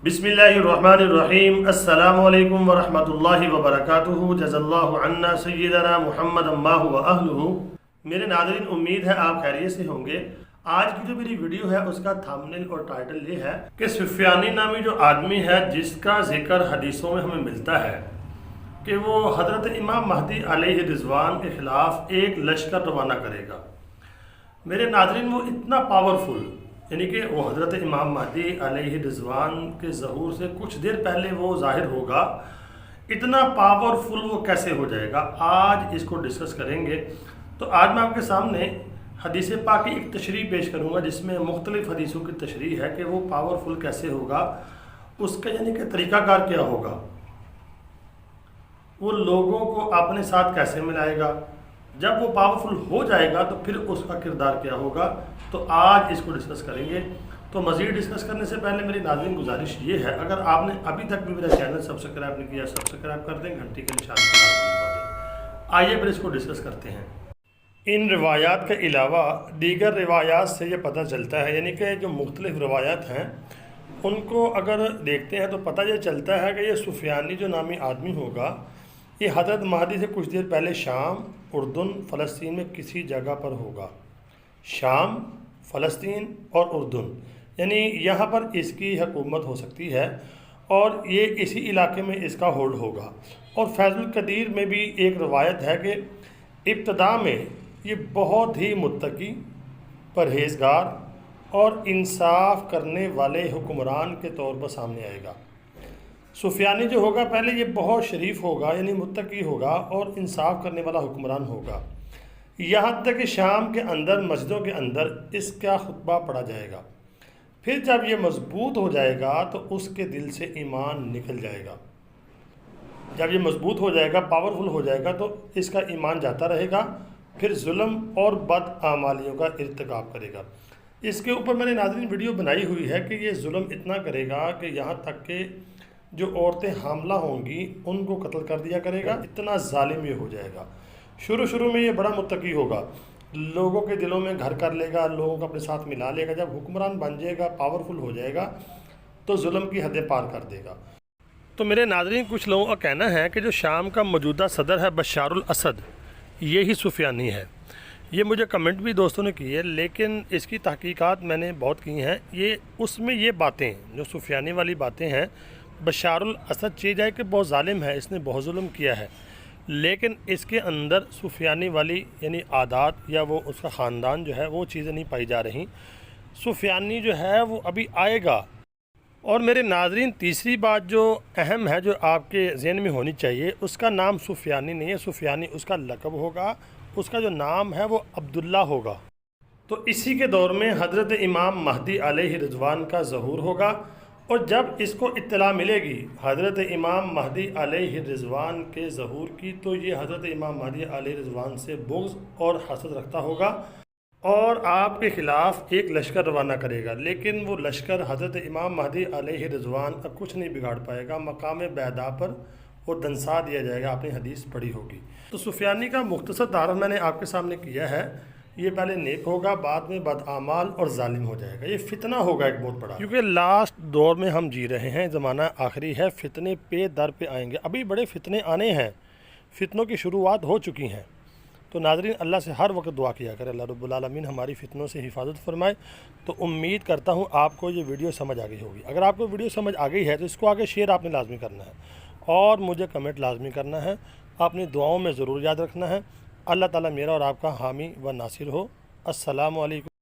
बिस्मिल्लाहिर्रहमानिर्रहीम। अस्सलामु अलैकुम वरहमतुल्लाहि वबरकातुहू। जज़ल्लाहु अन्ना सय्यदना मुहम्मद अम्माहु व अहलुहू। मेरे नाज़रीन, उम्मीद है आप खैरियत से होंगे। आज की जो मेरी वीडियो है उसका थंबनेल और टाइटल ये है कि सुफियानी नामी जो आदमी है जिसका जिक्र हदीसों में हमें मिलता है कि वो हज़रत इमाम महदी अलैहि रिज़वान के ख़िलाफ़ एक लश्कर रवाना करेगा। मेरे नाज़रीन, वो इतना पावरफुल, यानी कि वो हज़रत इमाम महदी अलैहि रिज़वान के ज़हूर से कुछ देर पहले वो ज़ाहिर होगा। इतना पावरफुल वो कैसे हो जाएगा, आज इसको डिस्कस करेंगे। तो आज मैं आपके सामने हदीस पाक की एक तशरीह पेश करूँगा जिसमें मुख्तलिफ़ हदीसों की तशरीह है कि वो पावरफुल कैसे होगा, उसका यानी कि तरीक़ाकार क्या होगा, वो लोगों को अपने साथ कैसे मिलाएगा, जब वो पावरफुल हो जाएगा तो फिर उसका किरदार क्या होगा। तो आज इसको डिस्कस करेंगे। तो मज़ीद डिस्कस करने से पहले मेरी नाज़रीन गुजारिश ये है, अगर आपने अभी तक भी मेरा चैनल सब्सक्राइब नहीं किया, सब्सक्राइब कर दें, घंटी के निशान को लाजमी दबा दें। आइए फिर इसको डिस्कस करते हैं। इन रिवायात के अलावा दीगर रिवायात से ये पता चलता है, यानी कि जो मुख्तलिफ़ रिवायात हैं उनको अगर देखते हैं तो पता ये चलता है कि ये सुफियानी जो नामी आदमी होगा, ये हज़रत महदी से कुछ देर पहले शाम, उर्दुन, फ़लस्तीन में किसी जगह पर होगा। शाम, फ़लस्तीन और उर्दुन, यानी यहाँ पर इसकी हुकूमत हो सकती है और ये इसी इलाके में इसका होल्ड होगा। और फैज़ुल कदीर में भी एक रवायत है कि इब्तदा में ये बहुत ही मुत्तकी, परहेज़गार और इंसाफ करने वाले हुक्मरान के तौर पर सामने आएगा। सुफियानी जो होगा पहले ये बहुत शरीफ होगा, यानी मुत्तकी होगा और इंसाफ करने वाला हुक्मरान होगा। यहाँ तक कि शाम के अंदर मस्जिदों के अंदर इसका खुतबा पढ़ा जाएगा। फिर जब ये मजबूत हो जाएगा तो उसके दिल से ईमान निकल जाएगा। जब ये मजबूत हो जाएगा, पावरफुल हो जाएगा, तो इसका ईमान जाता रहेगा। फिर जुल्म और बदआमालियों का इर्तिकाब करेगा। इसके ऊपर मैंने नाज़रीन वीडियो बनाई हुई है कि ये जुल्म इतना करेगा कि यहाँ तक कि जो औरतें हामला होंगी उनको कत्ल कर दिया करेगा। इतना जालिम ये हो जाएगा। शुरू में ये बड़ा मुत्तकी होगा, लोगों के दिलों में घर कर लेगा, लोगों को अपने साथ मिला लेगा। जब हुक्मरान बन जाएगा, पावरफुल हो जाएगा, तो जुल्म की हदें पार कर देगा। तो मेरे नाज़रीन, कुछ लोगों का कहना है कि जो शाम का मौजूदा सदर है बशारुल असद, ये ही सुफियानी है। ये मुझे कमेंट भी दोस्तों ने की है, लेकिन इसकी तहकीकात मैंने बहुत की हैं। ये उसमें ये बातें जो सुफियानी वाली बातें हैं, बशारुल असद चीज़ है कि बहुत ज़ालिम है, इसने बहुत जुल्म किया है, लेकिन इसके अंदर सुफियानी वाली यानी आदात या वो उसका ख़ानदान जो है वो चीज़ें नहीं पाई जा रही। सुफियानी जो है वो अभी आएगा। और मेरे नाज़रीन, तीसरी बात जो अहम है, जो आपके ज़हन में होनी चाहिए, उसका नाम सुफियानी नहीं है। सुफियानी उसका लक़ब होगा, उसका जो नाम है वो अब्दुल्ला होगा। तो इसी के दौर में हज़रत इमाम महदी अलैहि रिज़वान का ज़हूर होगा। और जब इसको इत्तला मिलेगी हज़रत इमाम महदी अलैहि रिज़वान के ज़हूर की, तो ये हज़रत इमाम महदी अलैहि रिज़वान से बुग़्ज़ और हसद रखता होगा और आपके ख़िलाफ़ एक लश्कर रवाना करेगा। लेकिन वो लश्कर हज़रत इमाम महदी अलैहि रिज़वान का कुछ नहीं बिगाड़ पाएगा। मकाम बैदा पर वो दंसा दिया जाएगा। आपने हदीस पढ़ी होगी। तो सुफियानी का मुख्तसर तारफ़ मैंने आपके सामने किया है। ये पहले नेक होगा, बाद में बदआमाल और जालिम हो जाएगा। ये फितना होगा एक बहुत बड़ा, क्योंकि लास्ट दौर में हम जी रहे हैं, ज़माना आखिरी है, फितने पे दर पे आएंगे। अभी बड़े फितने आने हैं, फितनों की शुरुआत हो चुकी हैं। तो नाज़रीन, अल्लाह से हर वक्त दुआ किया करें, अल्लाह रब्बुल आलमीन हमारी फितनों से हिफाजत फरमाए। तो उम्मीद करता हूँ आपको ये वीडियो समझ आ गई होगी। अगर आपको वीडियो समझ आ गई है तो इसको आगे शेयर आपने लाजमी करना है और मुझे कमेंट लाजमी करना है। अपनी दुआओं में ज़रूर याद रखना है। अल्लाह ताला मेरा और आपका हामी व नासिर हो। अस्सलामु अलैकुम।